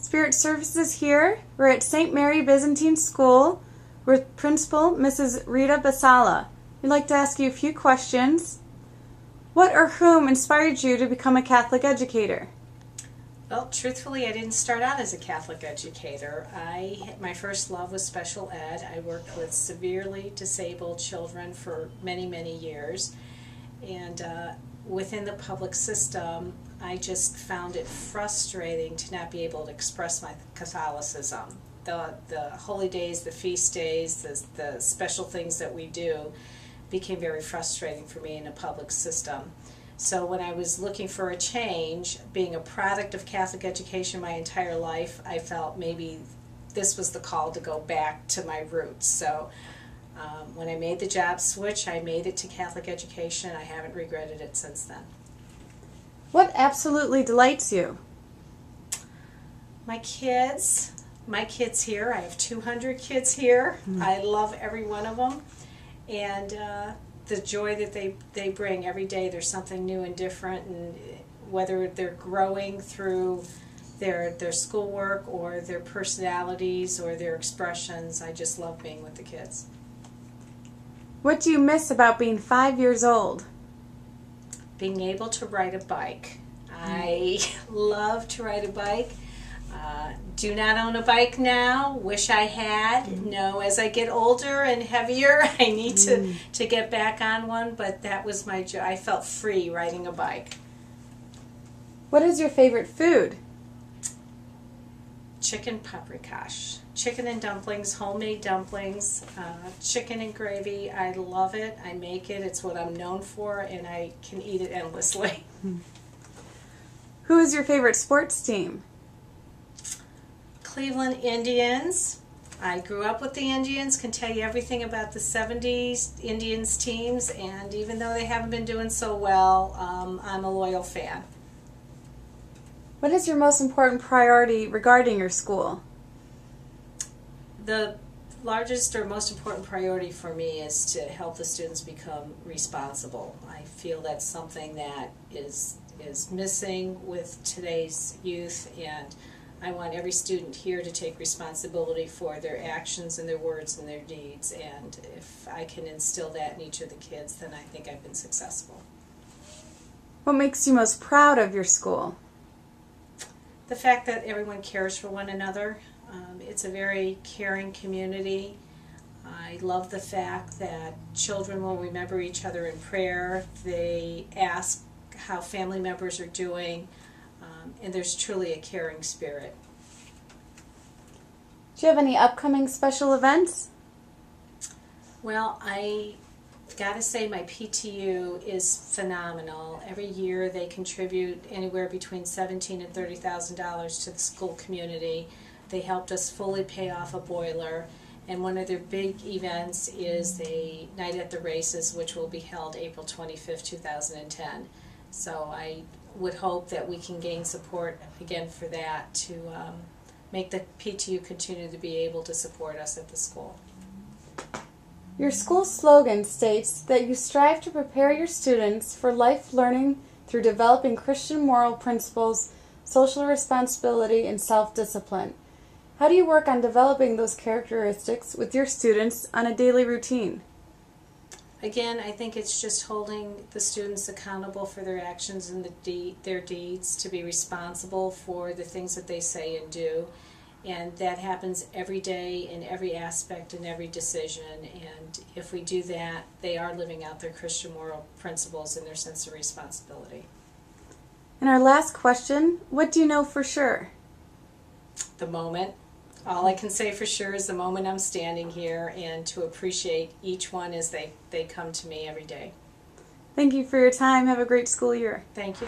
Spirit Services here. We're at St. Mary Byzantine School with Principal Mrs. Rita Basalla. We'd like to ask you a few questions. What or whom inspired you to become a Catholic educator? Well, truthfully, I didn't start out as a Catholic educator. My first love was special ed. I worked with severely disabled children for many, many years. And within the public system, I just found it frustrating to not be able to express my Catholicism. The holy days, the feast days, the special things that we do became very frustrating for me in a public system. So when I was looking for a change, being a product of Catholic education my entire life, I felt maybe this was the call to go back to my roots. So when I made the job switch, I made it to Catholic education. I haven't regretted it since then. What absolutely delights you? My kids here. I have 200 kids here. I love every one of them. And the joy that they bring every day. There's something new and different, and whether they're growing through their schoolwork or their personalities or their expressions, I just love being with the kids. What do you miss about being 5 years old? Being able to ride a bike. I love to ride a bike. Do not own a bike now. Wish I had. No, as I get older and heavier, I need to get back on one, but that was my joy. I felt free riding a bike. What is your favorite food? Chicken paprikash. Chicken and dumplings, homemade dumplings, chicken and gravy. I love it. I make it. It's what I'm known for, and I can eat it endlessly. Who is your favorite sports team? Cleveland Indians. I grew up with the Indians, can tell you everything about the 70s Indians teams, and even though they haven't been doing so well, I'm a loyal fan. What is your most important priority regarding your school? The largest or most important priority for me is to help the students become responsible. I feel that's something that is missing with today's youth, and I want every student here to take responsibility for their actions and their words and their deeds, and if I can instill that in each of the kids, then I think I've been successful. What makes you most proud of your school? The fact that everyone cares for one another. It's a very caring community. I love the fact that children will remember each other in prayer. They ask how family members are doing. And there's truly a caring spirit. Do you have any upcoming special events? Well, I gotta say my PTU is phenomenal. Every year they contribute anywhere between $17,000 and $30,000 to the school community. They helped us fully pay off a boiler, and one of their big events is the Night at the Races, which will be held April 25th, 2010. So I would hope that we can gain support again for that to make the PTU continue to be able to support us at the school. Your school slogan states that you strive to prepare your students for life learning through developing Christian moral principles, social responsibility, and self-discipline. How do you work on developing those characteristics with your students on a daily routine? Again, I think it's just holding the students accountable for their actions and their deeds, to be responsible for the things that they say and do. And that happens every day in every aspect and every decision. And if we do that, they are living out their Christian moral principles and their sense of responsibility. And our last question, what do you know for sure? The moment. All I can say for sure is the moment I'm standing here, and to appreciate each one as they come to me every day. Thank you for your time. Have a great school year. Thank you.